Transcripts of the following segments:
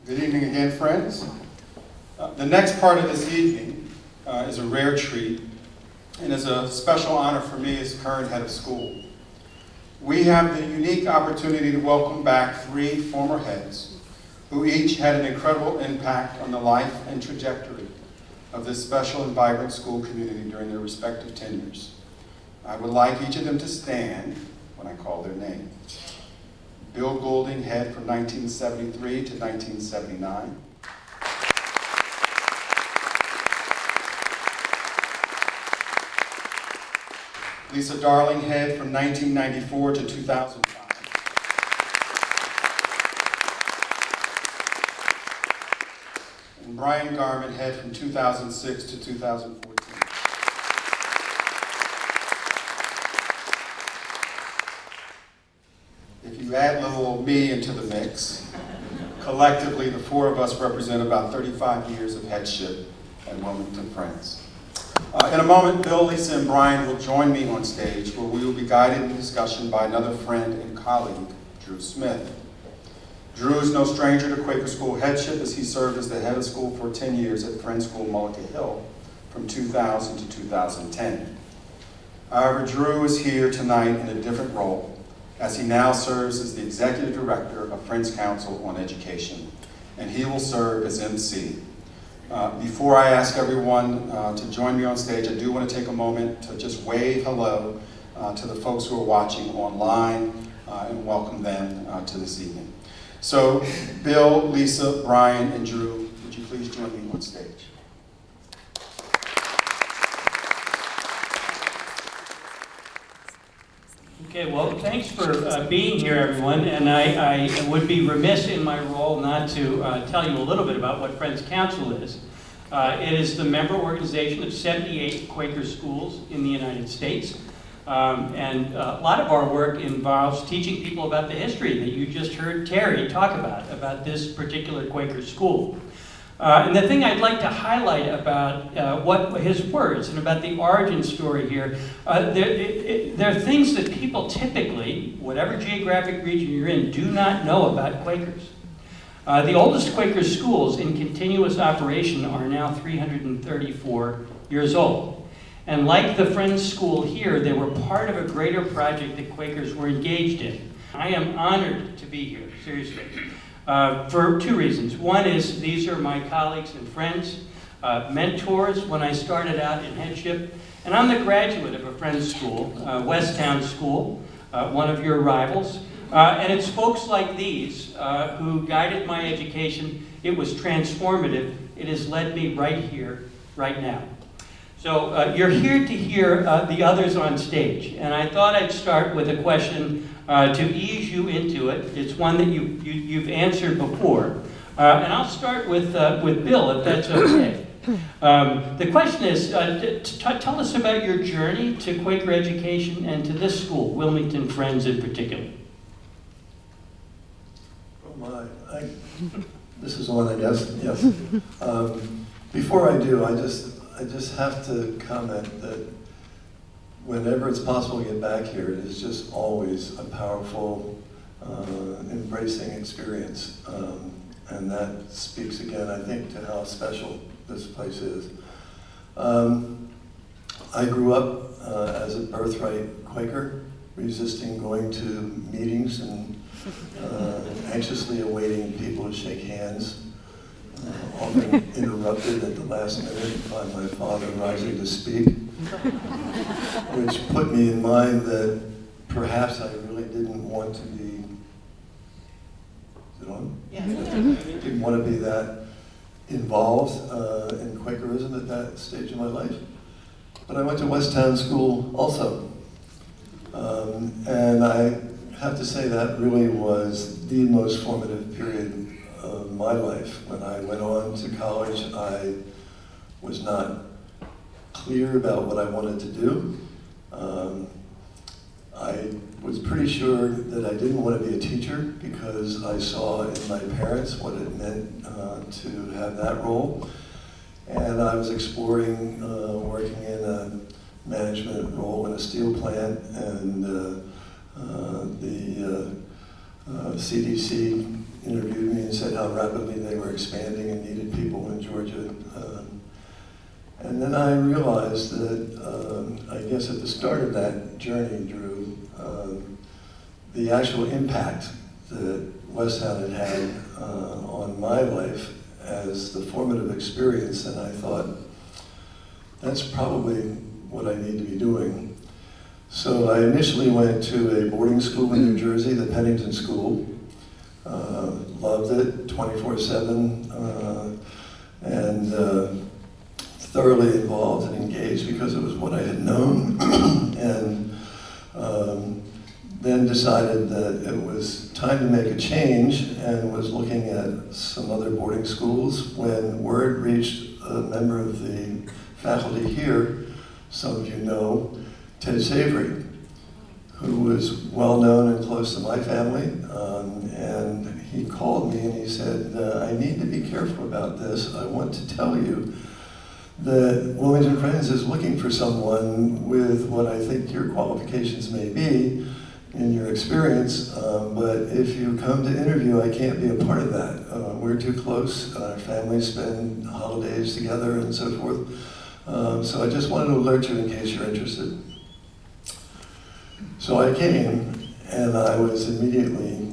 Good evening again, friends. The next part of this evening is a rare treat and is a special honor for me as current head of school. We have the unique opportunity to welcome back 3 former heads who each had an incredible impact on the life and trajectory of this special and vibrant school community during their respective tenures. I would like each of them to stand when I call their name. Bill Goulding, head from 1973 to 1979. Lisa Darling, head from 1994 to 2005. And Bryan Garman, head from 2006 to 2014. If you add little old me into the mix, collectively the 4 of us represent about 35 years of headship at Wilmington Friends. In a moment, Bill, Lisa, and Bryan will join me on stage where we will be guided in discussion by another friend and colleague, Drew Smith. Drew is no stranger to Quaker School headship as he served as the head of school for 10 years at Friends School Mullica Hill from 2000 to 2010. However, Drew is here tonight in a different role as he now serves as the Executive Director of Friends Council on Education, and he will serve as MC. Before I ask everyone to join me on stage, I do want to take a moment to just wave hello to the folks who are watching online and welcome them to this evening. So, Bill, Lisa, Bryan, and Drew, would you please join me on stage? Okay, well, thanks for being here, everyone, and I would be remiss in my role not to tell you a little bit about what Friends Council is. It is the member organization of 78 Quaker schools in the United States, and a lot of our work involves teaching people about the history that you just heard Terry talk about this particular Quaker school. And the thing I'd like to highlight about what his words and about the origin story here, there are things that people typically, whatever geographic region you're in, do not know about Quakers. The oldest Quaker schools in continuous operation are now 334 years old. And like the Friends School here, they were part of a greater project that Quakers were engaged in. I am honored to be here, seriously. For 2 reasons. One is these are my colleagues and friends, mentors when I started out in headship, and I'm the graduate of a Friends School, Westtown School, one of your rivals, and it's folks like these who guided my education. It was transformative. It has led me right here, right now. So you're here to hear the others on stage, and I thought I'd start with a question to ease you into it. It's one that you've answered before. And I'll start with Bill, if that's okay. The question is, tell us about your journey to Quaker education and to this school, Wilmington Friends in particular. Oh my, this is the one, I guess, yes. Before I do, I just have to comment that whenever it's possible to get back here, it is just always a powerful, embracing experience. And that speaks again, I think, to how special this place is. I grew up as a birthright Quaker, resisting going to meetings and anxiously awaiting people to shake hands, often interrupted at the last minute by my father rising to speak, which put me in mind that perhaps I really didn't want to be, is it on? Yeah. Didn't want to be that involved in Quakerism at that stage of my life. But I went to Westtown School also. And I have to say that really was the most formative period of my life. When I went on to college, I was not clear about what I wanted to do. I was pretty sure that I didn't want to be a teacher because I saw in my parents what it meant to have that role. And I was exploring working in a management role in a steel plant, and the CDC interviewed me and said how how rapidly they were expanding and needed people in Georgia. And then I realized that, I guess at the start of that journey, Drew, the actual impact that Westtown had had on my life as the formative experience, and I thought, that's probably what I need to be doing. So I initially went to a boarding school in New Jersey, the Pennington School. Loved it, 24/7, and thoroughly involved and engaged because it was what I had known. And then decided that it was time to make a change and was looking at some other boarding schools when word reached a member of the faculty here, some of you know, Ted Savory, who was well known and close to my family. And he called me and he said, I need to be careful about this. I want to tell you that Wilmington Friends is looking for someone with what I think your qualifications may be in your experience, but if you come to interview, I can't be a part of that. We're too close, our families spend holidays together and so forth. So I just wanted to alert you in case you're interested. So I came, and I was immediately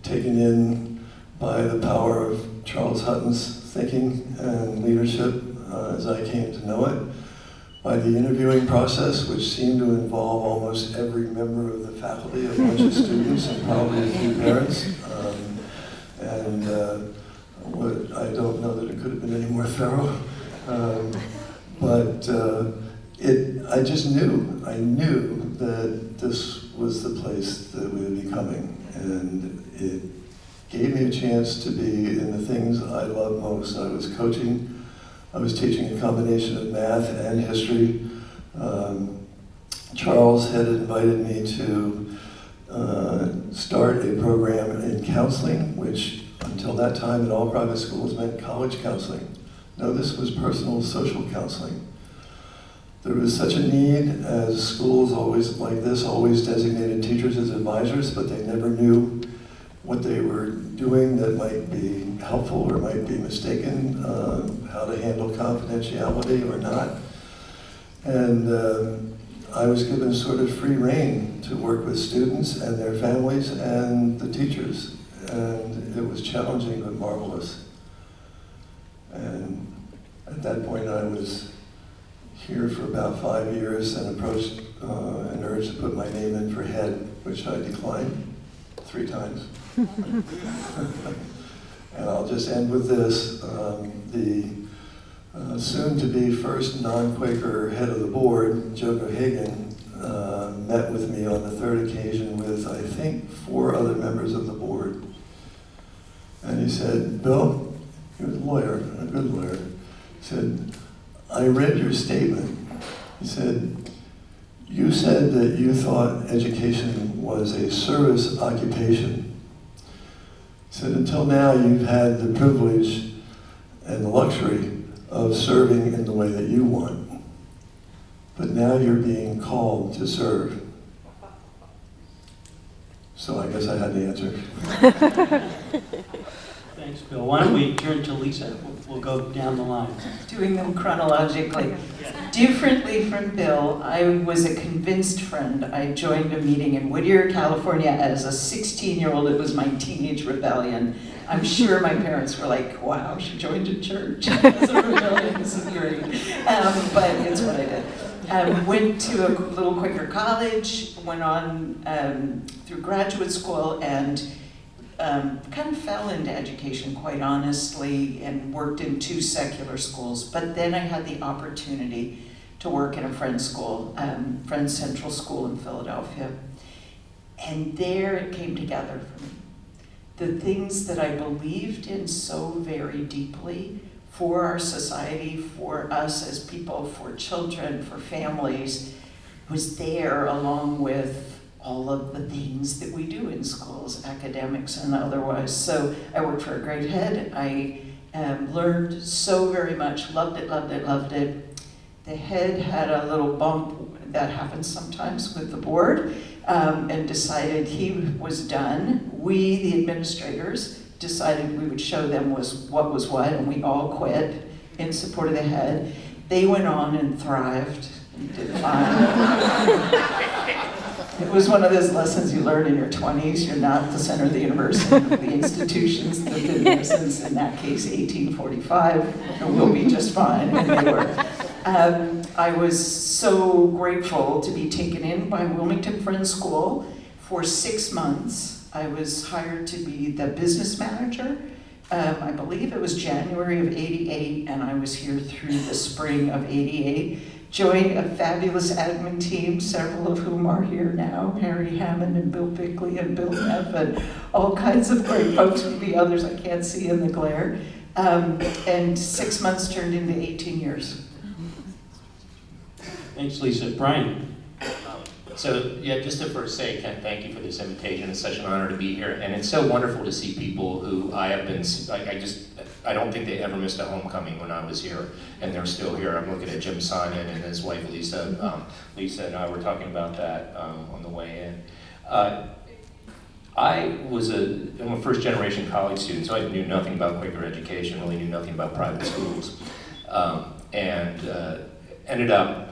taken in by the power of Charles Hutton's thinking and leadership as I came to know it, by the interviewing process, which seemed to involve almost every member of the faculty, a bunch of students, and probably a few parents. I don't know that it could have been any more thorough. I just knew, I knew that this was the place that we would be coming. And it gave me a chance to be in the things I love most. I was coaching, I was teaching a combination of math and history. Charles had invited me to start a program in counseling, which until that time in all private schools meant college counseling. No, this was personal social counseling. There was such a need, as schools always like this always designated teachers as advisors, but they never knew what they were doing that might be helpful or might be mistaken, how to handle confidentiality or not. And I was given sort of free rein to work with students and their families and the teachers. And it was challenging but marvelous. And at that point I was here for about 5 years and approached and urged to put my name in for head, which I declined 3 times. And I'll just end with this. The soon-to-be first non-Quaker head of the board, Joe Hagan, met with me on the 3rd occasion with, I think, 4 other members of the board. And he said, Bill, he was a lawyer, a good lawyer, he said, I read your statement. He said, you said that you thought education was a service occupation. He said, until now you've had the privilege and the luxury of serving in the way that you want. But now you're being called to serve. So I guess I had the answer. Thanks, Bill. Why don't we turn to Lisa? We'll go down the line. Doing them chronologically. Differently from Bill, I was a convinced friend. I joined a meeting in Whittier, California as a 16-year-old. It was my teenage rebellion. I'm sure my parents were like, wow, she joined a church as a rebellion. This is great. But it's what I did. Went to a little Quaker college, went on through graduate school, and kind of fell into education, quite honestly, and worked in 2 secular schools. But then I had the opportunity to work in a Friends school, Friends Central School in Philadelphia. And there it came together for me. The things that I believed in so very deeply for our society, for us as people, for children, for families, was there along with all of the things that we do in schools, academics and otherwise. So I worked for a great head. I learned so very much, loved it, loved it, loved it. The head had a little bump that happens sometimes with the board and decided he was done. We, the administrators, decided we would show them what was what, and we all quit in support of the head. They went on and thrived and did fine. It was one of those lessons you learn in your 20s. You're not the center of the universe. The institutions that have been there since, in that case, 1845, and will be just fine, and they were. I was so grateful to be taken in by Wilmington Friends School for 6 months. I was hired to be the business manager. I believe it was January of '88, and I was here through the spring of '88. Joined a fabulous admin team, several of whom are here now, Harry Hammond and Bill Bickley and Bill Neff, and all kinds of great folks, maybe others I can't see in the glare. And 6 months turned into 18 years. Thanks, Lisa. Bryan. So, yeah, just to first say, Ken, thank you for this invitation. It's such an honor to be here. And it's so wonderful to see people who I have been, I don't think they ever missed a homecoming when I was here, and they're still here. I'm looking at Jim Simon and his wife, Lisa. Lisa and I were talking about that on the way in. I'm a first generation college student, so I knew nothing about Quaker education, really knew nothing about private schools. And ended up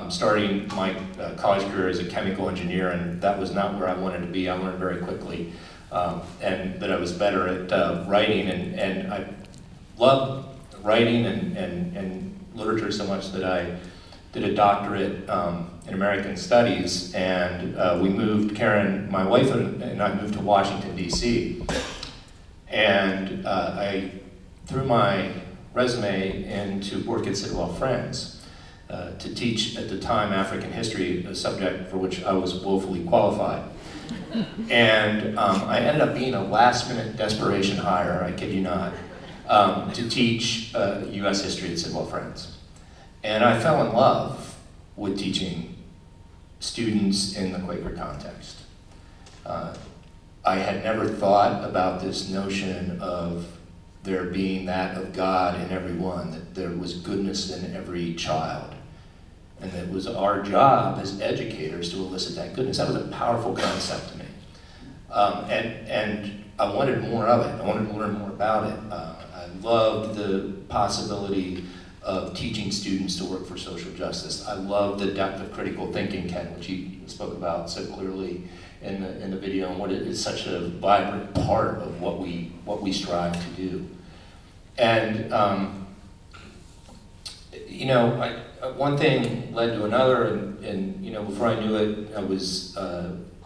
starting my college career as a chemical engineer, and that was not where I wanted to be. I learned very quickly, and that I was better at writing, and I loved writing and literature so much that I did a doctorate in American Studies, and we moved, Karen, my wife and I moved to Washington, D.C., and I threw my resume into work at Sidwell Friends. To teach, at the time, African history, a subject for which I was woefully qualified. And I ended up being a last-minute desperation hire, I kid you not, to teach U.S. history at Sidwell Friends. And I fell in love with teaching students in the Quaker context. I had never thought about this notion of there being that of God in everyone, that there was goodness in every child. And that it was our job as educators to elicit that goodness. That was a powerful concept to me. And I wanted more of it. I wanted to learn more about it. I loved the possibility of teaching students to work for social justice. I loved the depth of critical thinking, Ken, which you spoke about so clearly in the video, and what it is such a vibrant part of what we strive to do. And one thing led to another, and before I knew it, I was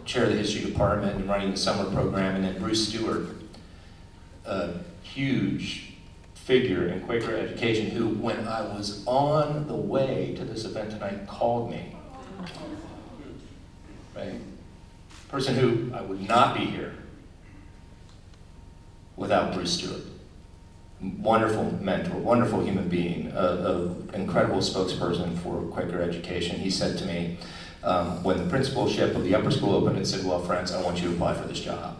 chair of the history department and running the summer program, and then Bruce Stewart, a huge figure in Quaker education, who, when I was on the way to this event tonight, called me. Right? Person who I would not be here without Bruce Stewart. Wonderful mentor, wonderful human being, an incredible spokesperson for Quaker education. He said to me, when the principalship of the upper school opened at Sidwell Friends, I want you to apply for this job.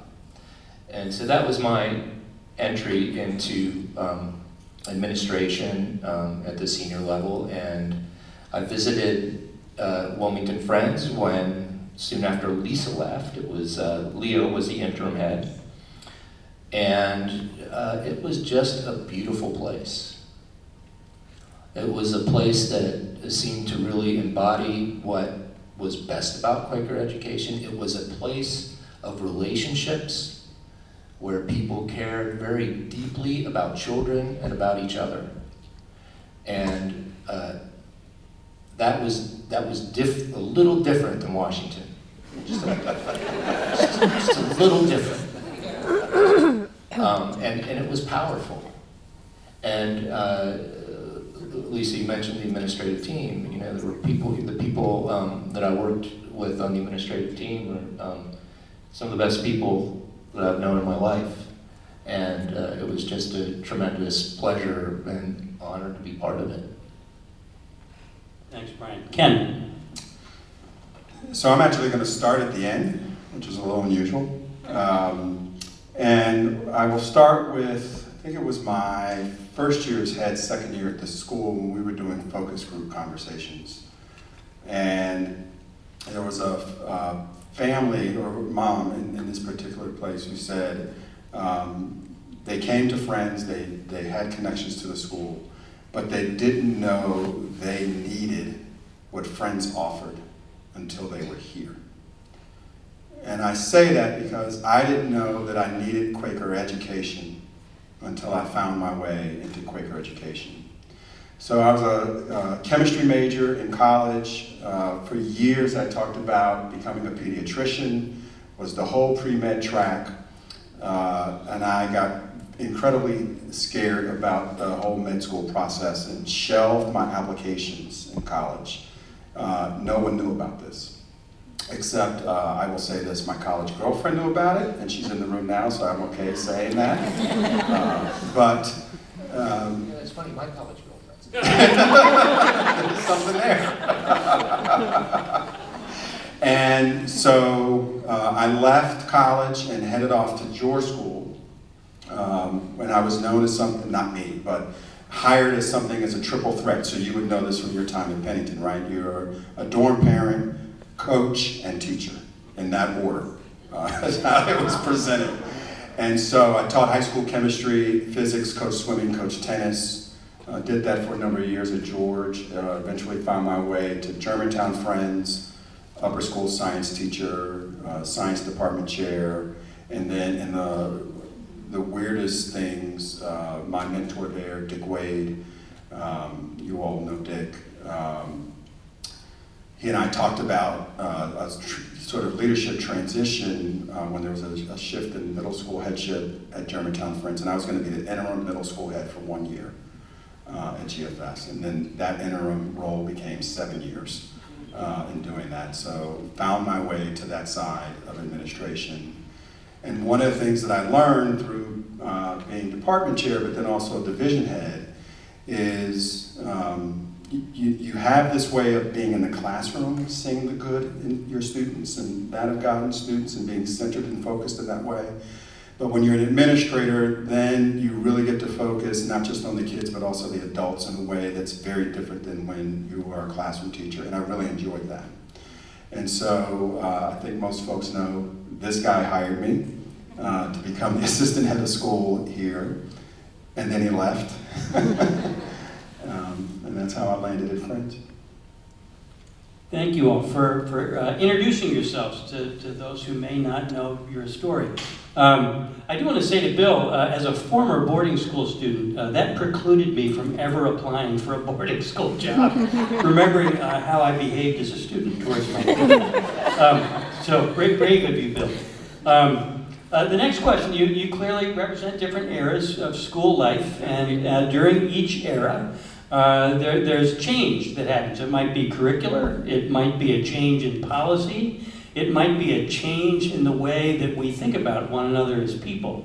And so that was my entry into administration at the senior level, and I visited Wilmington Friends when, soon after Lisa left, it was Leo was the interim head. And it was just a beautiful place. It was a place that seemed to really embody what was best about Quaker education. It was a place of relationships where people cared very deeply about children and about each other. And that was a little different than Washington. Just a little different. And it was powerful. And Lisa, you mentioned the administrative team. There were the people that I worked with on the administrative team were some of the best people that I've known in my life. And it was just a tremendous pleasure and honor to be part of it. Thanks, Bryan. Ken. So I'm actually going to start at the end, which is a little unusual. And I will start with, I think it was my first year as head, second year at the school, when we were doing focus group conversations. And there was a family or mom in this particular place who said, They came to Friends, they had connections to the school, but they didn't know they needed what Friends offered until they were here. And I say that because I didn't know that I needed Quaker education until I found my way into Quaker education. So I was a chemistry major in college. For years I talked about becoming a pediatrician, was the whole pre-med track, and I got incredibly scared about the whole med school process and shelved my applications in college. No one knew about this, except I will say this, my college girlfriend knew about it, and she's in the room now, so I'm okay saying that. It's funny, my college girlfriends. There's something there. And so I left college and headed off to George School. When I was known as something, not me, but hired as something as a triple threat. So you would know this from your time in Pennington, right? You're a dorm parent, coach, and teacher, in that order. That's how it was presented. And so I taught high school chemistry, physics, coached swimming, coached tennis. Did that for a number of years at George. Eventually found my way to Germantown Friends, upper school science teacher, science department chair, and then in the weirdest things, my mentor there, Dick Wade, you all know Dick, he and I talked about a sort of leadership transition when there was a shift in middle school headship at Germantown Friends, and I was going to be the interim middle school head for 1 year at GFS, and then that interim role became 7 years in doing that. So found my way to that side of administration. And one of the things that I learned through being department chair, but then also division head, is you have this way of being in the classroom, seeing the good in your students and that of God in students and being centered and focused in that way. But when you're an administrator, then you really get to focus not just on the kids, but also the adults in a way that's very different than when you are a classroom teacher, and I really enjoyed that. And so I think most folks know this guy hired me to become the assistant head of school here, and then he left. And that's how I landed at Friends. Thank you all for introducing yourselves to those who may not know your story. I do want to say to Bill, as a former boarding school student, that precluded me from ever applying for a boarding school job, remembering how I behaved as a student towards my kids. So great of you, Bill. The next question, you clearly represent different eras of school life, and during each era, there's change that happens. It might be curricular, it might be a change in policy, it might be a change in the way that we think about one another as people.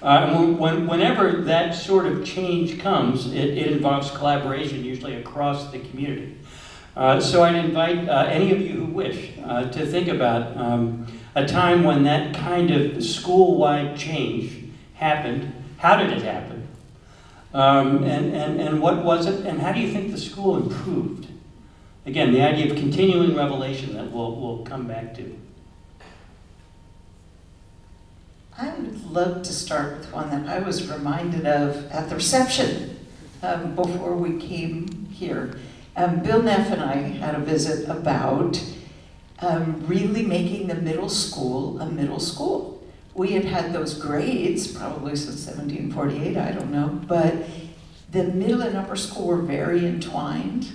Whenever that sort of change comes, it involves collaboration, usually across the community. So I'd invite any of you who wish to think about a time when that kind of school-wide change happened. How did it happen? And what was it? And how do you think the school improved? Again, the idea of continuing revelation that we'll come back to. I would love to start with one that I was reminded of at the reception before we came here. Bill Neff and I had a visit about really making the middle school a middle school. We had had those grades probably since 1748, I don't know, but the middle and upper school were very entwined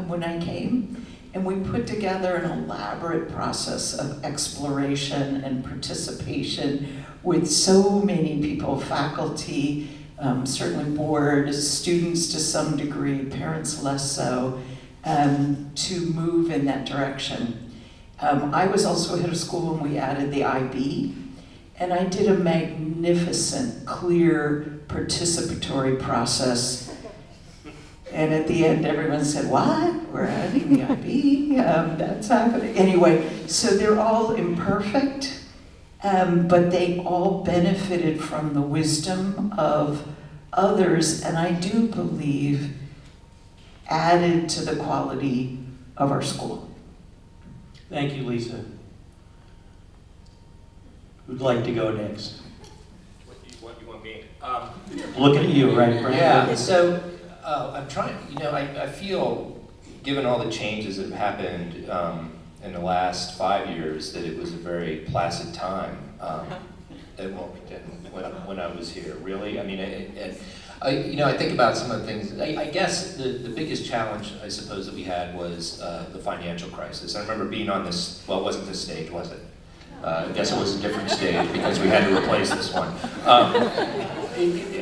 when I came, and we put together an elaborate process of exploration and participation with so many people, faculty, certainly board, students to some degree, parents less so, to move in that direction. I was also head of school when we added the IB, and I did a magnificent, clear, participatory process. And at the end, everyone said, "What? We're adding the IB? That's happening." Anyway, so they're all imperfect, but they all benefited from the wisdom of others, and I do believe added to the quality of our school. Thank you, Lisa. Who'd like to go next? You want want me. Looking at you, right, Bryan? Yeah, so I'm trying, I feel, given all the changes that have happened in the last 5 years, that it was a very placid time. When I was here, really. I mean, I think about some of the things. I guess the biggest challenge, I suppose, that we had was the financial crisis. I remember being on this, well, it wasn't this stage, was it? I guess it was a different stage because we had to replace this one.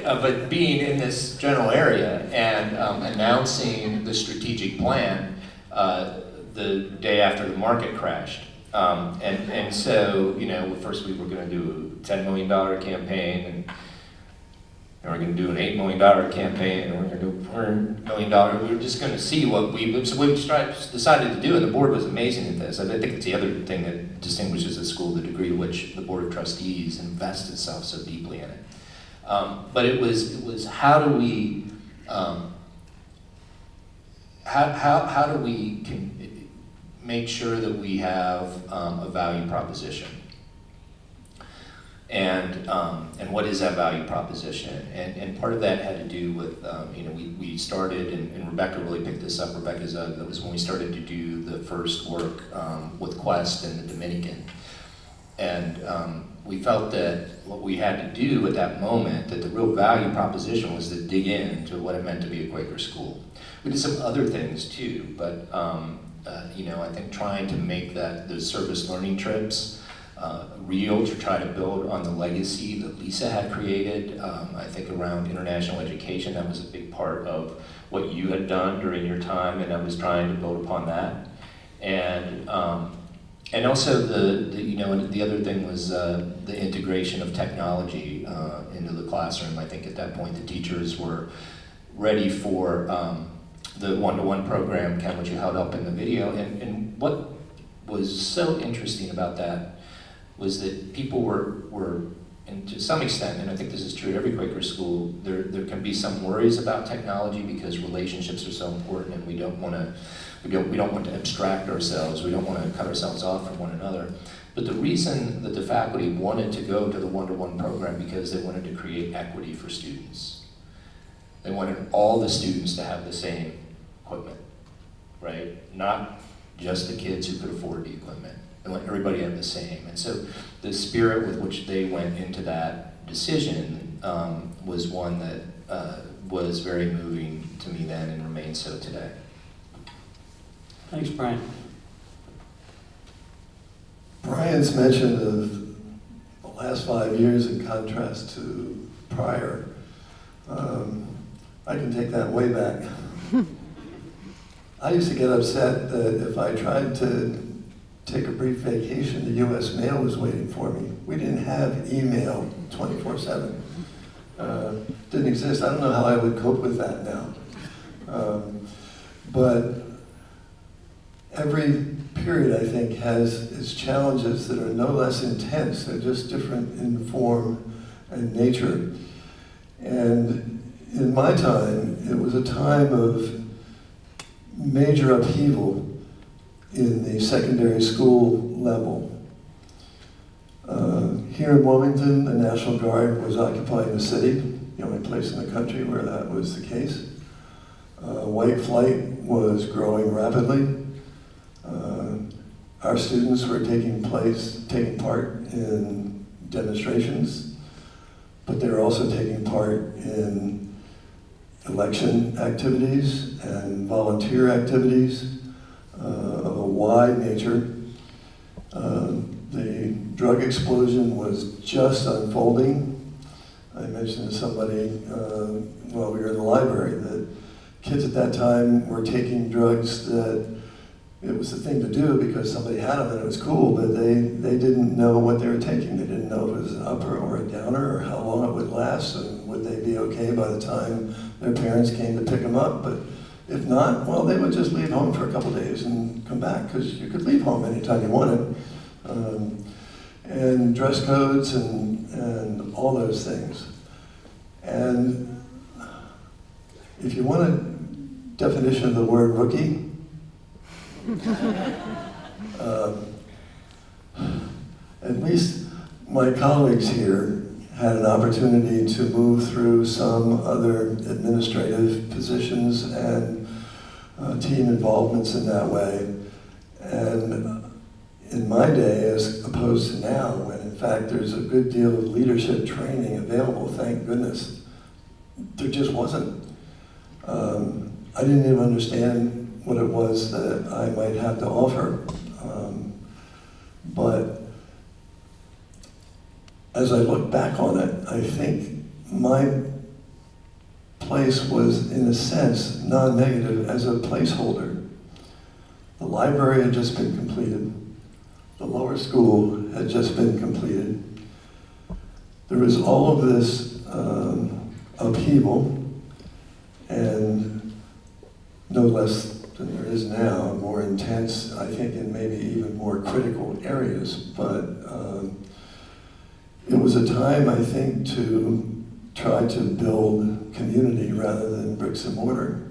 But being in this general area and announcing the strategic plan the day after the market crashed. And so, first we were going to do a $10 million campaign, and we're going to do an $8 million campaign, and we're going to do a $4 million. We were just going to see what so we decided to do, and the board was amazing at this. I think it's the other thing that distinguishes a school, the degree to which the Board of Trustees invests itself so deeply in it. But it was how do we make sure that we have a value proposition, and what is that value proposition? And part of that had to do with we started, and Rebecca really picked this up. Rebecca's that was when we started to do the first work with Quest and the Dominican, and we felt that what we had to do at that moment, that the real value proposition was to dig into what it meant to be a Quaker school. We did some other things too, but I think trying to make those service learning trips real, to try to build on the legacy that Lisa had created. I think around international education, that was a big part of what you had done during your time, and I was trying to build upon that. And also the other thing was the integration of technology into the classroom. I think at that point the teachers were ready for the one-to-one program, Ken, which you held up in the video. And what was so interesting about that was that people were, and to some extent, and I think this is true at every Quaker school, there can be some worries about technology because relationships are so important, and we don't want to abstract ourselves. We don't want to cut ourselves off from one another. But the reason that the faculty wanted to go to the one-to-one program because they wanted to create equity for students. They wanted all the students to have the same equipment, right? Not just the kids who could afford the equipment. They want everybody to have the same. And so the spirit with which they went into that decision was one that was very moving to me then and remains so today. Thanks, Bryan. Bryan's mention of the last 5 years in contrast to prior, I can take that way back. I used to get upset that if I tried to take a brief vacation, the U.S. mail was waiting for me. We didn't have email 24/7. Didn't exist. I don't know how I would cope with that now. But every period, I think, has its challenges that are no less intense. They're just different in form and nature. And in my time, it was a time of major upheaval in the secondary school level. Here in Wilmington, the National Guard was occupying the city, the only place in the country where that was the case. White flight was growing rapidly. Our students were taking part in demonstrations, but they were also taking part in election activities and volunteer activities of a wide nature. The drug explosion was just unfolding. I mentioned to somebody while we were in the library that kids at that time were taking drugs that it was the thing to do because somebody had them and it was cool, but they didn't know what they were taking. They didn't know if it was an upper or a downer or how long it would last and would they be okay by the time their parents came to pick them up. But if not, well, they would just leave home for a couple days and come back because you could leave home anytime you wanted. And dress codes and all those things. And if you want a definition of the word rookie, at least my colleagues here had an opportunity to move through some other administrative positions and team involvements in that way. And in my day, as opposed to now, when in fact there's a good deal of leadership training available, thank goodness, there just wasn't. I didn't even understand what it was that I might have to offer. But as I look back on it, I think my place was, in a sense, non-negative as a placeholder. The library had just been completed. The lower school had just been completed. There was all of this upheaval, and no less than there is now, more intense, I think, in maybe even more critical areas. But it was a time, I think, to try to build community rather than bricks and mortar.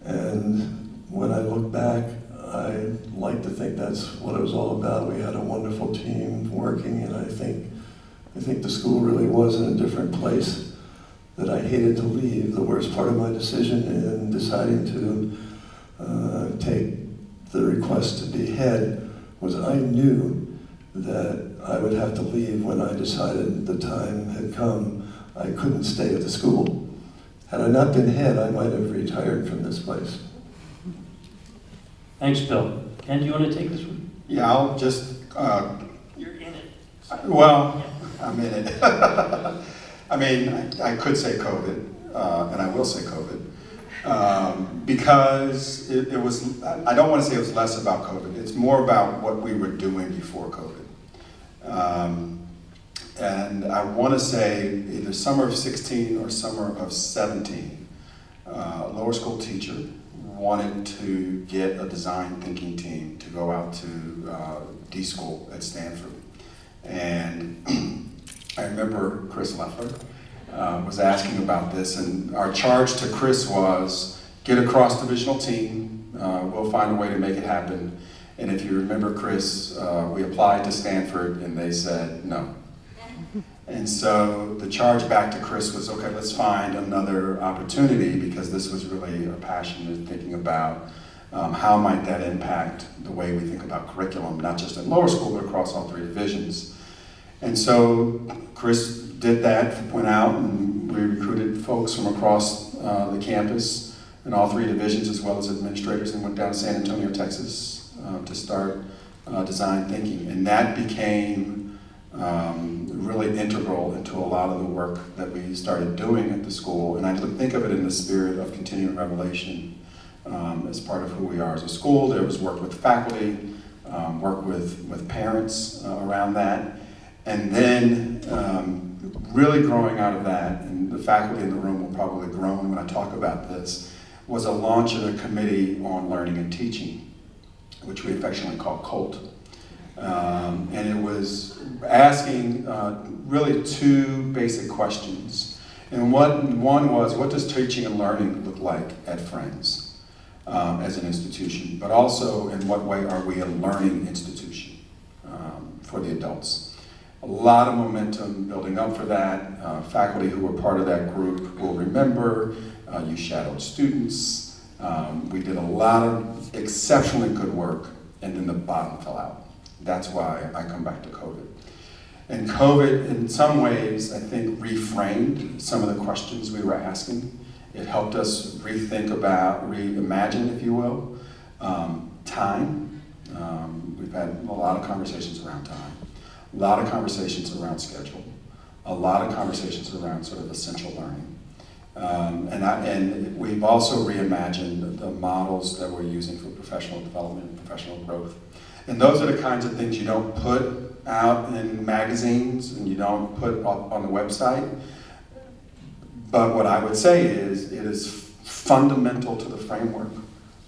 And when I look back, I like to think that's what it was all about. We had a wonderful team working, and I think the school really was in a different place that I hated to leave. The worst part of my decision in deciding to take the request to be head was I knew that I would have to leave when I decided the time had come. I couldn't stay at the school. Had I not been head, I might have retired from this place. Thanks, Bill. Ken, do you want to take this one? Yeah, I'll just, You're in it. well, I'm in it. I mean, I could say COVID, and I will say COVID, because it was, I don't want to say it was less about COVID, it's more about what we were doing before COVID. And I want to say either summer of 16 or summer of 17, a lower school teacher wanted to get a design thinking team to go out to D school at Stanford. And I remember Chris Leffler was asking about this, and our charge to Chris was, get a cross-divisional team, we'll find a way to make it happen. And if you remember, Chris, we applied to Stanford and they said no. And so the charge back to Chris was, okay, let's find another opportunity, because this was really a passion in thinking about how might that impact the way we think about curriculum, not just in lower school, but across all three divisions. And so Chris did that, went out, and we recruited folks from across the campus in all three divisions, as well as administrators, and went down to San Antonio, Texas to start design thinking. And that became really integral into a lot of the work that we started doing at the school. And I think of it in the spirit of continuing revelation as part of who we are as a school. There was work with faculty, work with parents around that. And then really growing out of that, and the faculty in the room will probably groan when I talk about this, was a launch of a committee on learning and teaching, which we affectionately call COLT. And it was asking really two basic questions. And one was, what does teaching and learning look like at Friends as an institution? But also, in what way are we a learning institution for the adults? A lot of momentum building up for that. Faculty who were part of that group will remember, you shadowed students. We did a lot of exceptionally good work, and then the bottom fell out. That's why I come back to COVID. And COVID, in some ways, I think reframed some of the questions we were asking. It helped us rethink about, reimagine, if you will, time. We've had a lot of conversations around time, a lot of conversations around schedule, a lot of conversations around sort of essential learning. And we've also reimagined the models that we're using for professional development and professional growth. And those are the kinds of things you don't put out in magazines and you don't put up on the website. But what I would say is, it is fundamental to the framework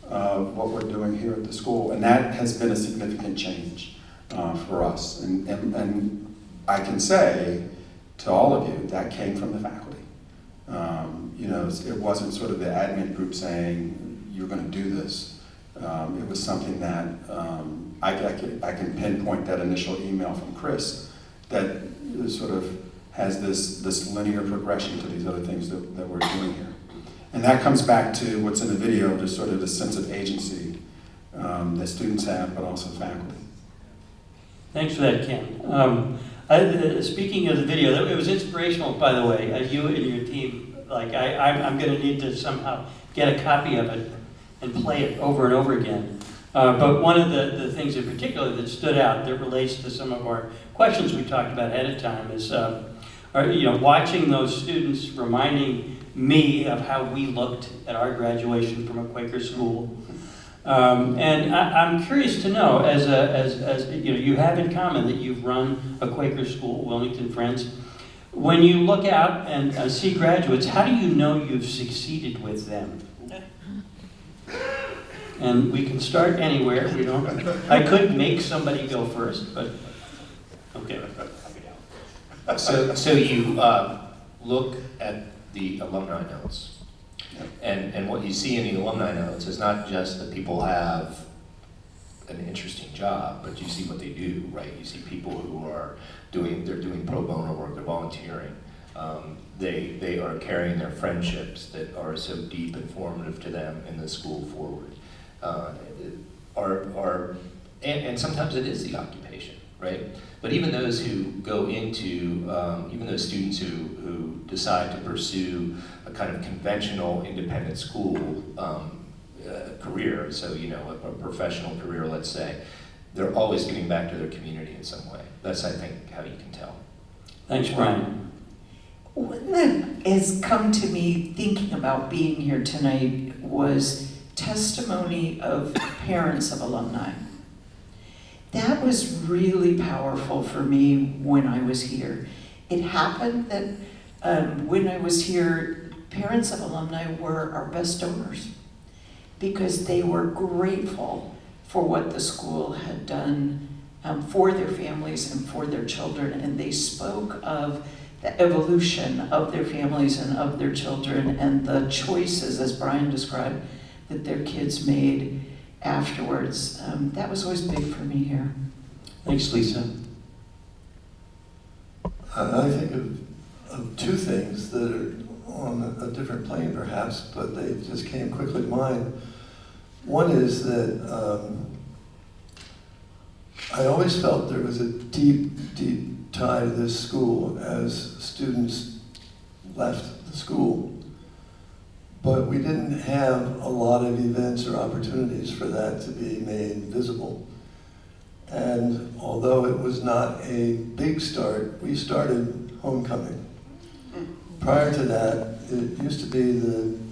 of what we're doing here at the school. And that has been a significant change for us. And I can say to all of you, that came from the faculty. You know, it wasn't sort of the admin group saying, you're going to do this. It was something that I can pinpoint that initial email from Chris that sort of has this linear progression to these other things that we're doing here. And that comes back to what's in the video, just sort of the sense of agency that students have, but also faculty. Thanks for that, Ken. Speaking of the video, it was inspirational, by the way. You and your team, like I'm going to need to somehow get a copy of it and play it over and over again. But one of the things in particular that stood out that relates to some of our questions we talked about ahead of time is, watching those students reminding me of how we looked at our graduation from a Quaker school. And I'm curious to know, as you have in common that you've run a Quaker school, Wilmington Friends. When you look out and see graduates, how do you know you've succeeded with them? And we can start anywhere. I could make somebody go first, but okay. So you look at the alumni notes, and what you see in the alumni notes is not just that people have an interesting job, but you see what they do, right? You see people who are doing pro bono work, they're volunteering. They are carrying their friendships that are so deep and formative to them in the school forward. And sometimes it is the occupation, right? But even those who go into, even those students who decide to pursue a kind of conventional independent school career, so a professional career, let's say, they're always giving back to their community in some way. That's, I think, how you can tell. Thanks, Bryan. One that has come to me thinking about being here tonight was testimony of parents of alumni. That was really powerful for me when I was here. It happened that when I was here, parents of alumni were our best donors because they were grateful for what the school had done for their families and for their children, and they spoke of the evolution of their families and of their children and the choices, as Bryan described, that their kids made afterwards. That was always big for me here. Thanks, Lisa. I think of two things that are on a different plane perhaps, but they just came quickly to mind. One is that I always felt there was a deep, deep tie to this school as students left the school. But we didn't have a lot of events or opportunities for that to be made visible. And although it was not a big start, we started homecoming. Prior to that, it used to be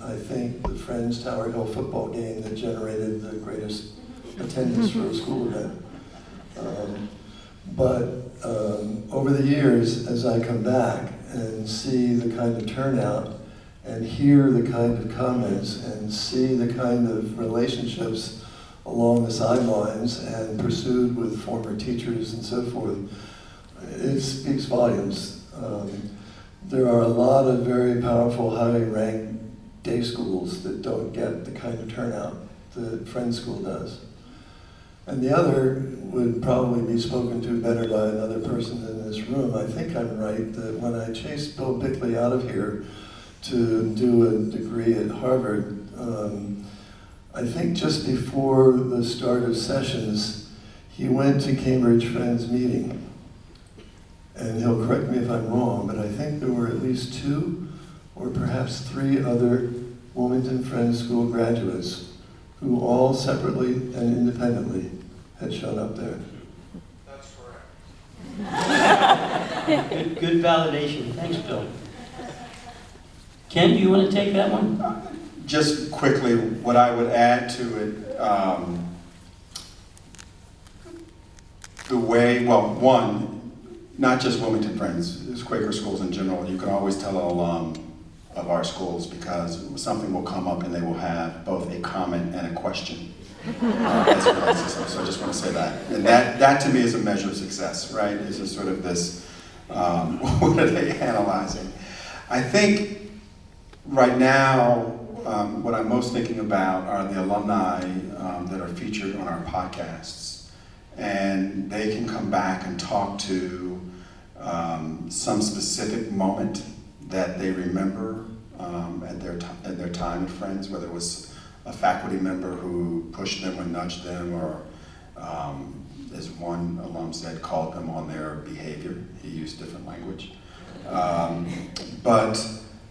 I think the Friends Tower Hill football game that generated the greatest attendance for a school event. Over the years, as I come back and see the kind of turnout and hear the kind of comments and see the kind of relationships along the sidelines and pursued with former teachers and so forth, it speaks volumes. There are a lot of very powerful, highly ranked day schools that don't get the kind of turnout that Friends School does. And the other would probably be spoken to better by another person in this room. I think I'm right that when I chased Bill Bickley out of here to do a degree at Harvard, I think just before the start of sessions, he went to Cambridge Friends meeting. And he'll correct me if I'm wrong, but I think there were at least 2 or perhaps 3 other Wilmington Friends School graduates who all separately and independently had shown up there. That's correct. Good validation. Thanks, Bill. Ken, do you want to take that one? Just quickly, what I would add to it, one, not just Wilmington Friends, it's Quaker schools in general. You can always tell an alum of our schools because something will come up and they will have both a comment and a question. As it relates to stuff. So I just want to say that. And that to me is a measure of success, right? Is a sort of this, what are they analyzing? I think right now, what I'm most thinking about are the alumni that are featured on our podcasts. And they can come back and talk to some specific moment that they remember at their time at Friends, whether it was a faculty member who pushed them or nudged them, or as one alum said, called them on their behavior. He used different language. But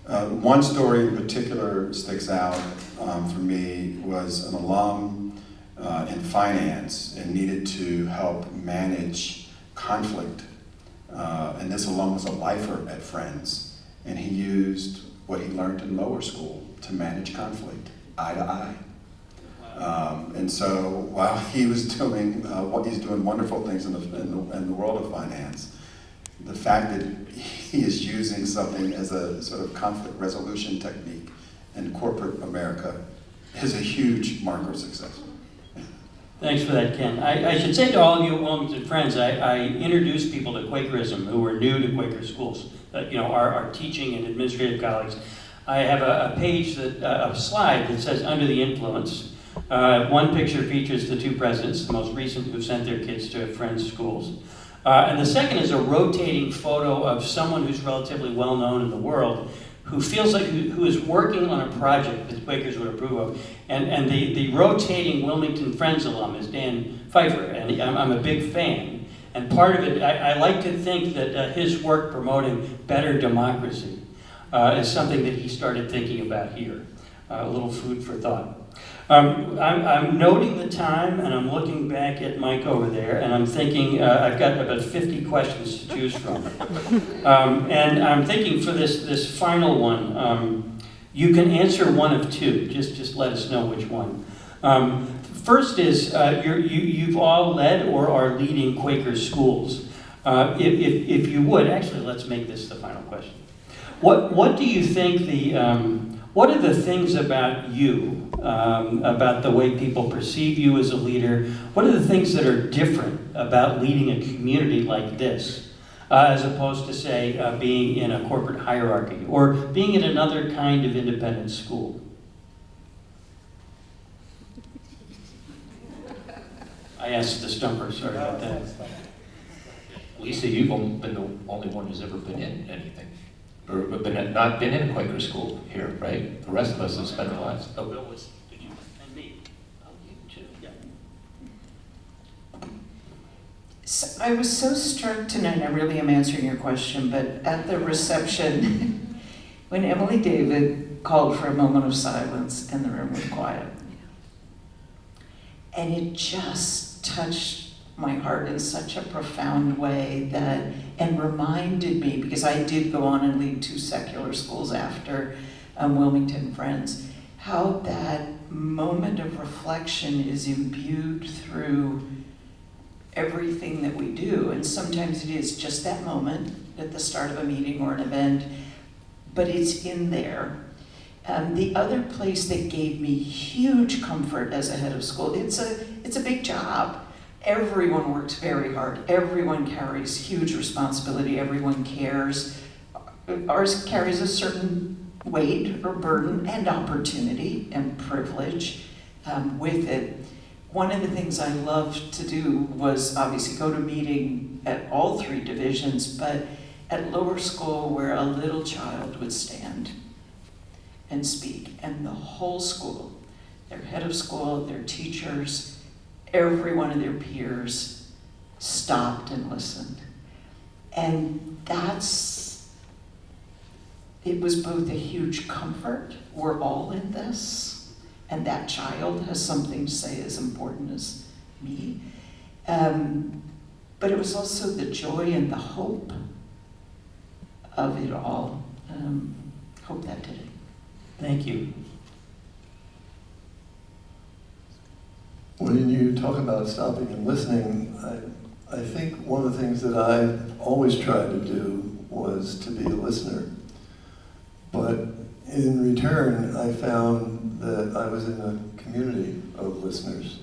one story in particular sticks out for me. Was an alum in finance and needed to help manage conflict. And this alum was a lifer at Friends, and he used what he learned in lower school to manage conflict, eye to eye. And so while he was doing he's doing wonderful things in the world of finance, the fact that he is using something as a sort of conflict resolution technique in corporate America is a huge marker of success. Thanks for that, Ken. I should say to all of you at Wilmington Friends, I introduced people to Quakerism who were new to Quaker schools, our teaching and administrative colleagues. I have a page, a slide that says Under the Influence. One picture features the two presidents, the most recent, who sent their kids to Friends schools. And the second is a rotating photo of someone who's relatively well known in the world, who feels like, who is working on a project that Quakers would approve of. And the rotating Wilmington Friends alum is Dan Pfeiffer, and I'm a big fan. And part of it, I like to think that his work promoting better democracy is something that he started thinking about here. A little food for thought. I'm noting the time, and I'm looking back at Mike over there, and I'm thinking I've got about 50 questions to choose from. And I'm thinking for this final one, you can answer one of two. Just let us know which one. First is you've all led or are leading Quaker schools. If you would, actually, let's make this the final question. What do you think what are the things about you, about the way people perceive you as a leader? What are the things that are different about leading a community like this, as opposed to, say, being in a corporate hierarchy or being in another kind of independent school? I asked the stumper, sorry about that. Lisa, you've been the only one who's ever been in anything. Or not been in Quaker school here, right? The rest of us have spent our lives. Oh, Bill was, did you? And me. Oh, you too, yeah. So I was so struck tonight, and I really am answering your question, but at the reception, when Emily David called for a moment of silence and the room was quiet. And it just touched my heart in such a profound way and reminded me, because I did go on and lead 2 secular schools after Wilmington Friends, how that moment of reflection is imbued through everything that we do. And sometimes it is just that moment at the start of a meeting or an event, but it's in there. The other place that gave me huge comfort as a head of school, it's a big job. Everyone works very hard. Everyone carries huge responsibility. Everyone cares. Ours carries a certain weight or burden and opportunity and privilege with it. One of the things I loved to do was obviously go to meeting at all 3 divisions, but at lower school where a little child would stand and speak, and the whole school, their head of school, their teachers, every one of their peers stopped and listened. And it was both a huge comfort, we're all in this, and that child has something to say as important as me. But it was also the joy and the hope of it all. Hope that did it. Thank you. When you talk about stopping and listening, I think one of the things that I always tried to do was to be a listener. But in return, I found that I was in a community of listeners.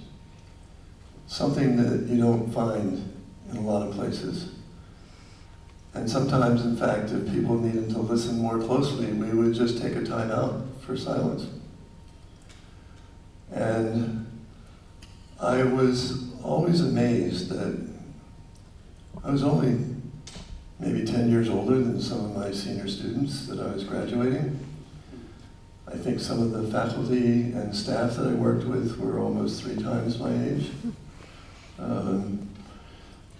Something that you don't find in a lot of places. And sometimes, in fact, if people needed to listen more closely, we would just take a time out for silence. And I was always amazed that I was only maybe 10 years older than some of my senior students that I was graduating. I think some of the faculty and staff that I worked with were almost 3 times my age.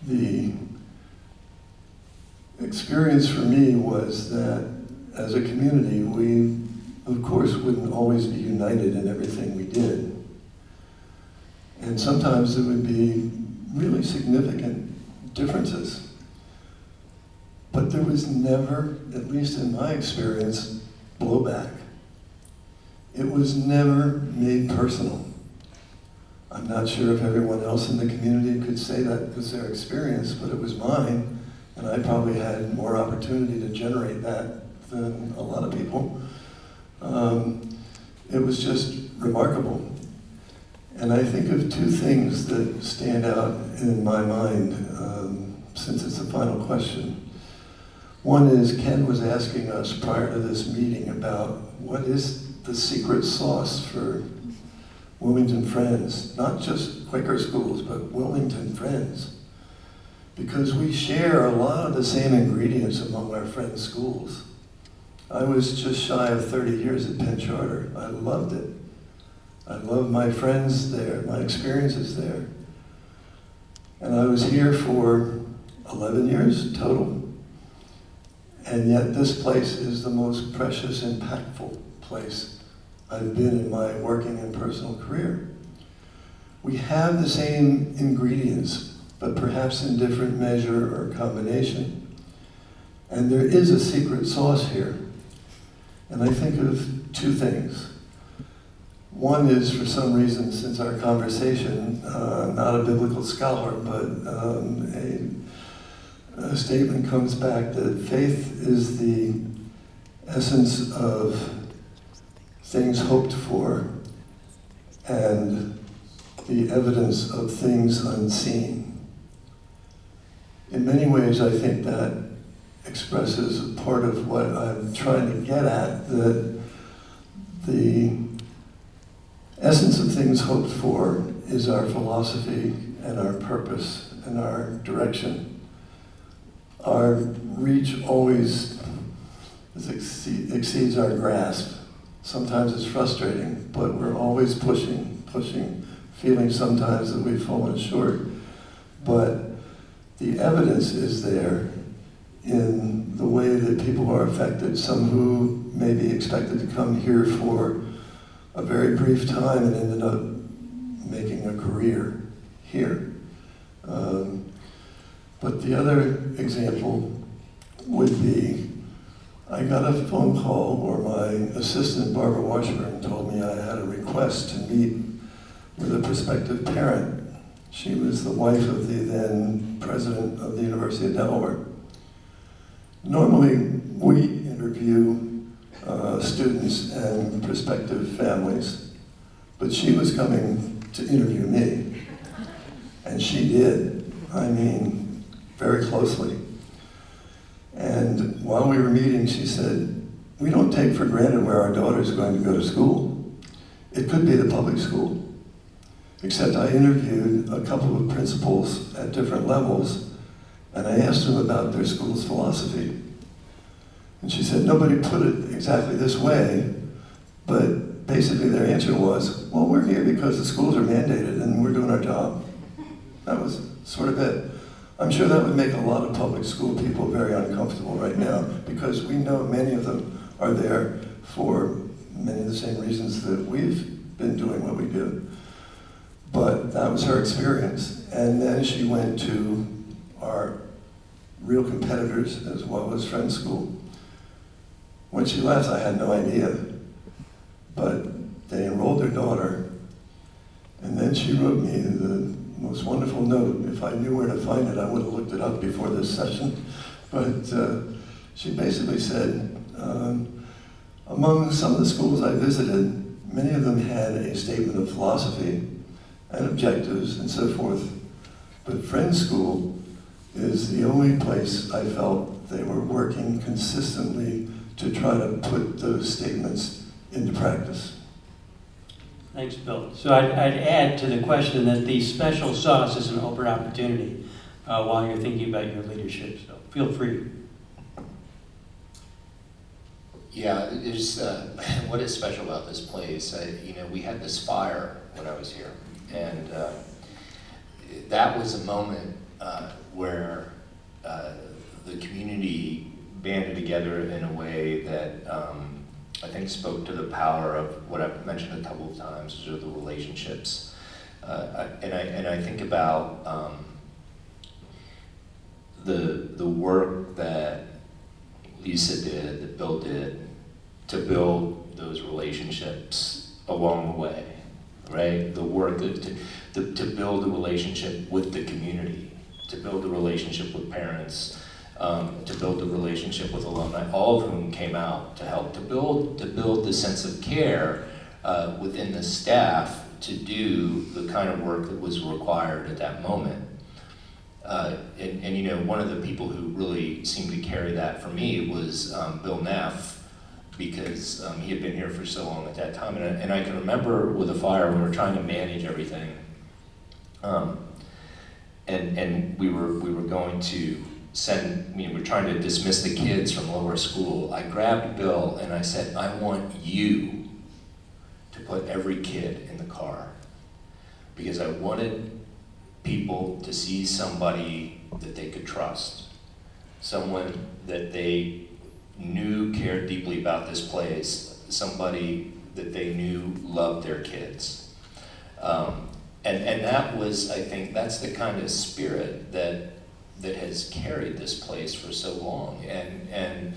The experience for me was that as a community, we, of course, wouldn't always be united in everything we did. And sometimes there would be really significant differences. But there was never, at least in my experience, blowback. It was never made personal. I'm not sure if everyone else in the community could say that was their experience, but it was mine, and I probably had more opportunity to generate that than a lot of people. It was just remarkable. And I think of 2 things that stand out in my mind, since it's the final question. One is Ken was asking us prior to this meeting about what is the secret sauce for Wilmington Friends, not just Quaker schools, but Wilmington Friends. Because we share a lot of the same ingredients among our friends' schools. I was just shy of 30 years at Penn Charter. I loved it. I loved my friends there, my experiences there. And I was here for 11 years total. And yet this place is the most precious, impactful place I've been in my working and personal career. We have the same ingredients, but perhaps in different measure or combination. And there is a secret sauce here. And I think of 2 things. One is, for some reason, since our conversation, not a biblical scholar, but a statement comes back that faith is the essence of things hoped for and the evidence of things unseen. In many ways, I think that expresses part of what I'm trying to get at, that the essence of things hoped for is our philosophy and our purpose and our direction. Our reach always exceeds our grasp. Sometimes it's frustrating, but we're always pushing, feeling sometimes that we've fallen short. But the evidence is there in the way that people are affected, some who may be expected to come here for a very brief time and ended up making a career here. But the other example would be, I got a phone call where my assistant, Barbara Washburn, told me I had a request to meet with a prospective parent. She was the wife of the then president of the University of Delaware. Normally, we interview students and prospective families, but she was coming to interview me, and she did. I mean, very closely. And while we were meeting, she said, we don't take for granted where our daughters are going to go to school. It could be the public school. Except I interviewed a couple of principals at different levels, and I asked them about their school's philosophy. And she said, nobody put it exactly this way, but basically their answer was, well, we're here because the schools are mandated and we're doing our job. That was sort of it. I'm sure that would make a lot of public school people very uncomfortable right now, because we know many of them are there for many of the same reasons that we've been doing what we do. But that was her experience. And then she went to our real competitors as well as Friends School. When she left, I had no idea. But they enrolled their daughter, and then she wrote me the most wonderful note. If I knew where to find it, I would have looked it up before this session. But she basically said, among some of the schools I visited, many of them had a statement of philosophy and objectives and so forth. But Friends School is the only place I felt they were working consistently to try to put those statements into practice. Thanks, Bill. So I'd add to the question that the special sauce is an open opportunity. while you're thinking about your leadership. So feel free. Yeah, there's, what is special about this place? We had this fire when I was here, and that was a moment where the community banded together in a way that I think spoke to the power of what I've mentioned a couple of times, which are the relationships. And I think about the work that Lisa did, that Bill did, to build those relationships along the way, right? The work to build a relationship with the community, to build a relationship with parents, to build a relationship with alumni, all of whom came out to help to build the sense of care within the staff to do the kind of work that was required at that moment. And one of the people who really seemed to carry that for me was Bill Neff, because he had been here for so long at that time. And I can remember with the fire, we were trying to manage everything. And we were going to we were trying to dismiss the kids from lower school. I grabbed Bill and I said, I want you to put every kid in the car, because I wanted people to see somebody that they could trust, someone that they knew cared deeply about this place, somebody that they knew loved their kids. And that was, I think, that's the kind of spirit that has carried this place for so long, and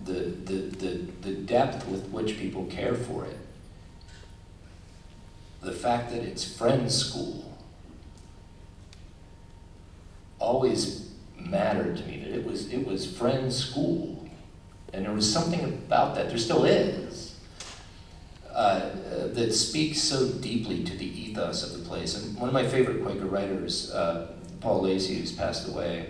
the depth with which people care for it. The fact that it's friends school always mattered to me, that it was friends school, and there was something about that, there still is, that speaks so deeply to the ethos of the place. And one of my favorite Quaker writers, Paul Lacey, who's passed away,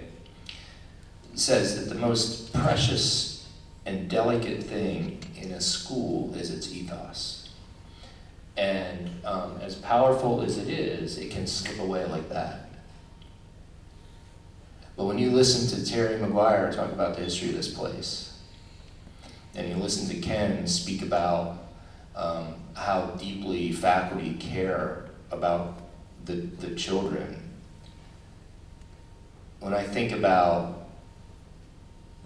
says that the most precious and delicate thing in a school is its ethos. And as powerful as it is, it can slip away like that. But when you listen to Terry McGuire talk about the history of this place, and you listen to Ken speak about how deeply faculty care about the children, when I think about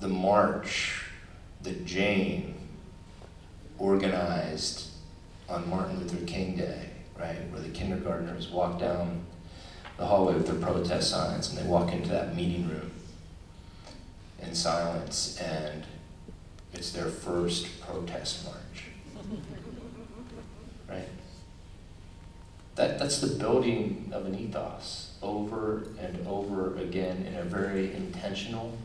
the march that Jane organized on Martin Luther King Day, right, where the kindergartners walk down the hallway with their protest signs, and they walk into that meeting room in silence, and it's their first protest march, right? That's the building of an ethos over and over again in a very intentional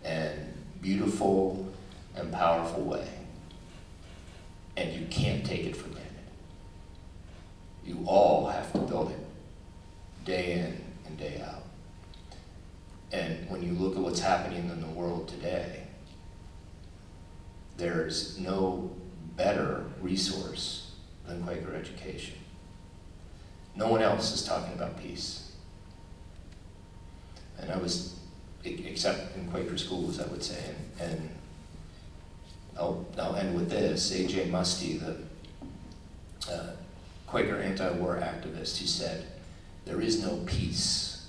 and beautiful and powerful way. And you can't take it for granted. You all have to build it day in and day out. And when you look at what's happening in the world today, there's no better resource than Quaker education. No one else is talking about peace. And except in Quaker schools, I would say, and I'll end with this. A.J. Musty, the Quaker anti-war activist, who said, there is no peace,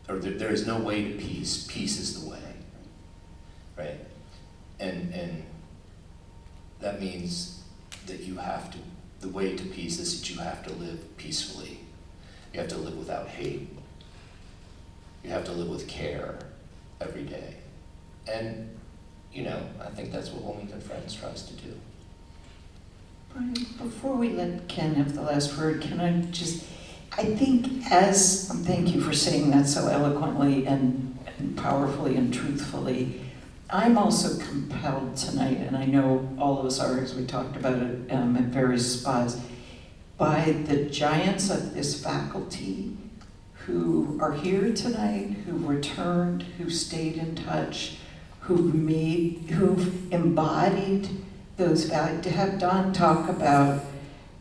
or there is no way to peace. Peace is the way, right? And that means that the way to peace is that you have to live peacefully. You have to live without hate. You have to live with care every day. And, I think that's what Wilmington Friends tries to do. Bryan, before we let Ken have the last word, thank you for saying that so eloquently and powerfully and truthfully. I'm also compelled tonight, and I know all of us are, as we talked about it at various spots, by the giants of this faculty who are here tonight, who returned, who stayed in touch, who've embodied those values. To have Don talk about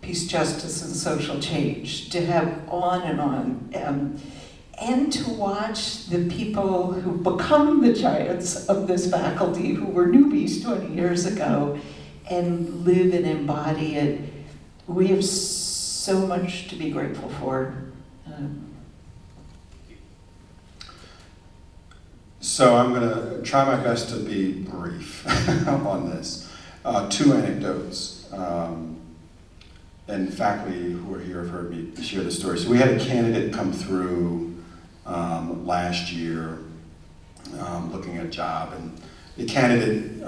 peace, justice, and social change, to have on and on. and to watch the people who become the giants of this faculty, who were newbies 20 years ago, and live and embody it. We have so much to be grateful for. So I'm going to try my best to be brief on this. Two anecdotes. And faculty who are here have heard me share the story. So we had a candidate come through last year looking at a job, and the candidate,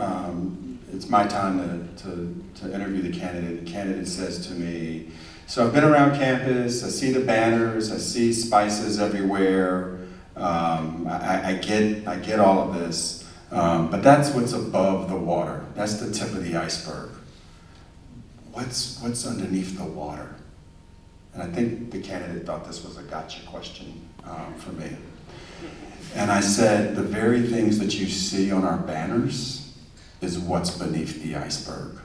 it's my time to interview the candidate. The candidate says to me, so I've been around campus, I see the banners, I see spices everywhere, I get all of this, but that's what's above the water. That's the tip of the iceberg. What's underneath the water? And I think the candidate thought this was a gotcha question for me. And I said, the very things that you see on our banners is what's beneath the iceberg.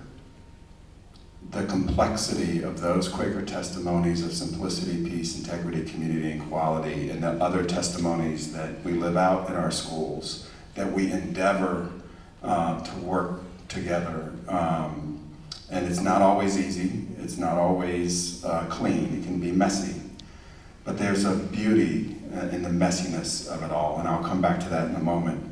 The complexity of those Quaker testimonies of simplicity, peace, integrity, community, and equality, and the other testimonies that we live out in our schools, that we endeavor to work together. And it's not always easy, it's not always clean, it can be messy. But there's a beauty in the messiness of it all, and I'll come back to that in a moment.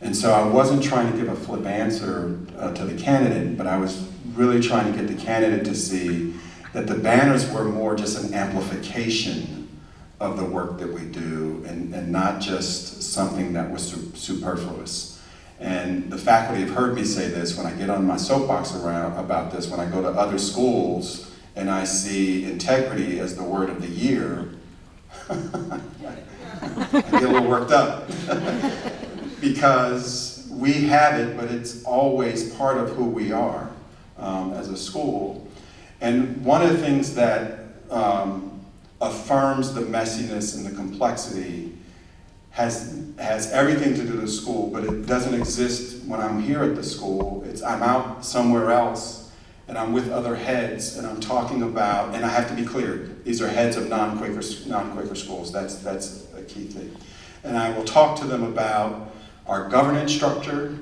And so I wasn't trying to give a flip answer to the candidate, but I was really trying to get the candidate to see that the banners were more just an amplification of the work that we do, and not just something that was superfluous. And the faculty have heard me say this when I get on my soapbox about this, when I go to other schools and I see integrity as the word of the year, I get a little worked up. Because we have it, but it's always part of who we are as a school. And one of the things that affirms the messiness and the complexity has everything to do with the school, but it doesn't exist when I'm here at the school. I'm out somewhere else, and I'm with other heads, and I'm talking about, and I have to be clear, these are heads of non-Quaker schools. That's a key thing. And I will talk to them about our governance structure,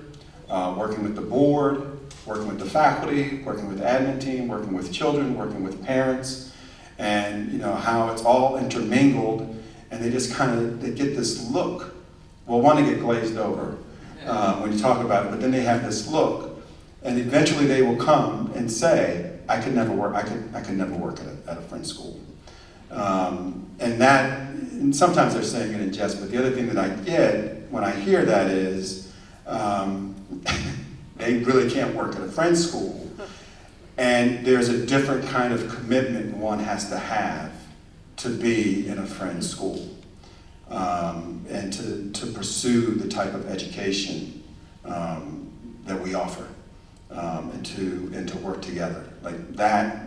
working with the board, working with the faculty, working with the admin team, working with children, working with parents, and how it's all intermingled. And they just they get this look. Well, one, they get glazed over when you talk about it, but then they have this look. And eventually they will come and say, I could never work at a French school. And sometimes they're saying it in jest, but the other thing that I get when I hear that is, they really can't work at a French school. And there's a different kind of commitment one has to have to be in a French school, and to pursue the type of education that we offer, and to work together. Like that,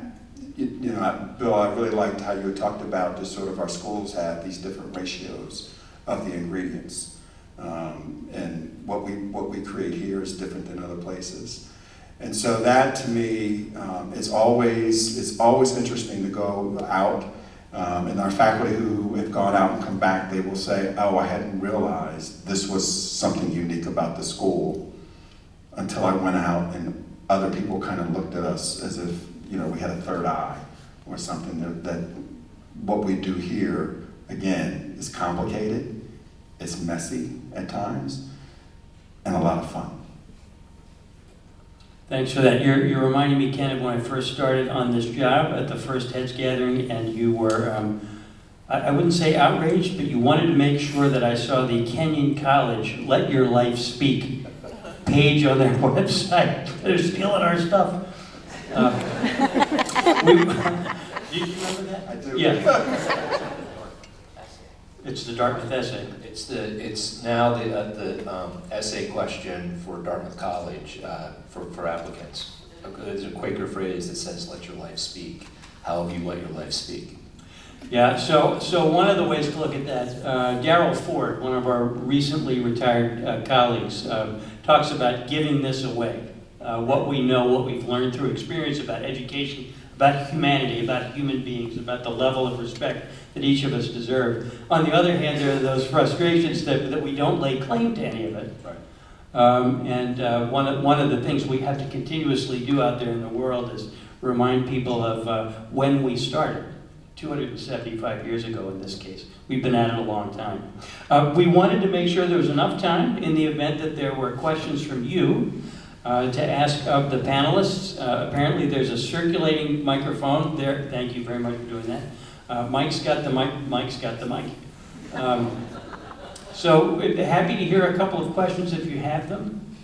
Bill, I really liked how you talked about just sort of our schools have these different ratios of the ingredients. And what we create here is different than other places. And so that to me, it's always interesting to go out. And our faculty who have gone out and come back, they will say, oh, I hadn't realized this was something unique about the school until I went out and other people kind of looked at us as if, we had a third eye or something. That what we do here, again, is complicated, it's messy at times, and a lot of fun. Thanks for that. You're reminding me, Ken, of when I first started on this job at the first heads gathering, and you were, I wouldn't say outraged, but you wanted to make sure that I saw the Kenyon College Let Your Life Speak page on their website. They're stealing our stuff. Do you remember that? I do. Yeah. It's the Dartmouth essay. It's now the essay question for Dartmouth College for applicants. There's a Quaker phrase that says, let your life speak. How have you let your life speak? Yeah, so one of the ways to look at that, Darrell Ford, one of our recently retired colleagues, talks about giving this away. what we know, what we've learned through experience about education, about humanity, about human beings, about the level of respect that each of us deserve. On the other hand, there are those frustrations that we don't lay claim to any of it. One of the things we have to continuously do out there in the world is remind people of when we started, 275 years ago in this case. We've been at it a long time. We wanted to make sure there was enough time in the event that there were questions from you to ask of the panelists. Apparently there's a circulating microphone there. Thank you very much for doing that. Mike's got the mic. Mike's got the mic. So happy to hear a couple of questions if you have them.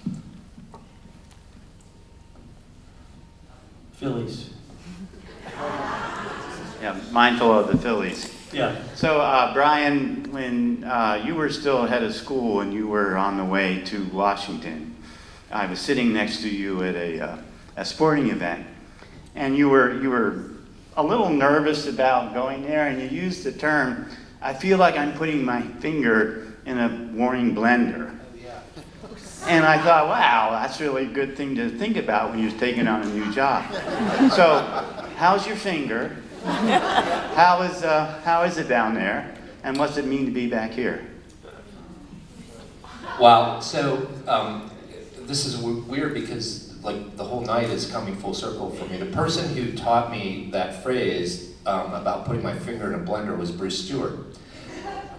Phillies. Yeah, mindful of the Phillies. Yeah. So, Bryan, when you were still head of school and you were on the way to Washington, I was sitting next to you at a sporting event, and you were a little nervous about going there, and you used the term, "I feel like I'm putting my finger in a warring blender." And I thought, wow, that's really a good thing to think about when you're taking on a new job. So, how's your finger? How is it down there? And what's it mean to be back here? Wow, so this is weird because like the whole night is coming full circle for me. The person who taught me that phrase about putting my finger in a blender was Bruce Stewart.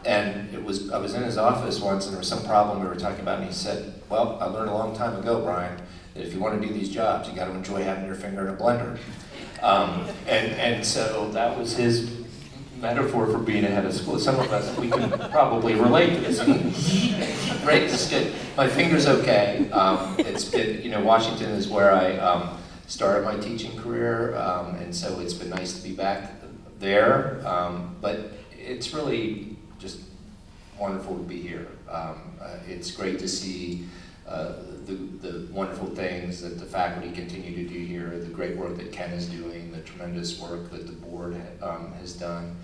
And I was in his office once and there was some problem we were talking about and he said, "Well, I learned a long time ago, Bryan, that if you want to do these jobs, you got to enjoy having your finger in a blender." And so that was his metaphor for being ahead of school. Some of us, we can probably relate to this. Right, it's good. My finger's okay. It's been, Washington is where I started my teaching career, and so it's been nice to be back there. But it's really just wonderful to be here. It's great to see the wonderful things that the faculty continue to do here, the great work that Ken is doing, the tremendous work that the board has done.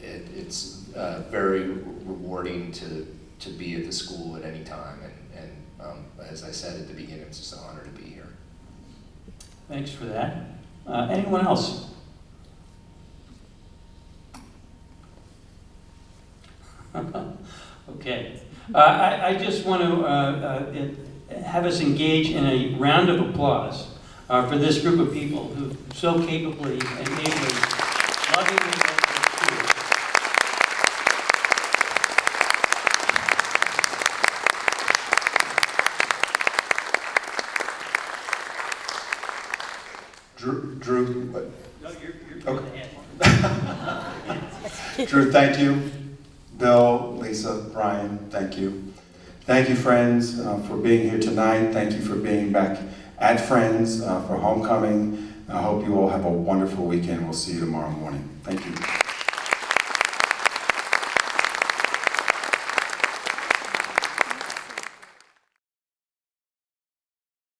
It's very rewarding to be at the school at any time, and as I said at the beginning, it's just an honor to be here. Thanks for that. Anyone else? Okay. I just want to have us engage in a round of applause for this group of people who so capably and ably, lovingly work with schools. Drew, what? No, you're okay. Drew, thank you. Bill, Lisa, Bryan, thank you. Thank you, friends, for being here tonight. Thank you for being back at Friends for homecoming. I hope you all have a wonderful weekend. We'll see you tomorrow morning. Thank you.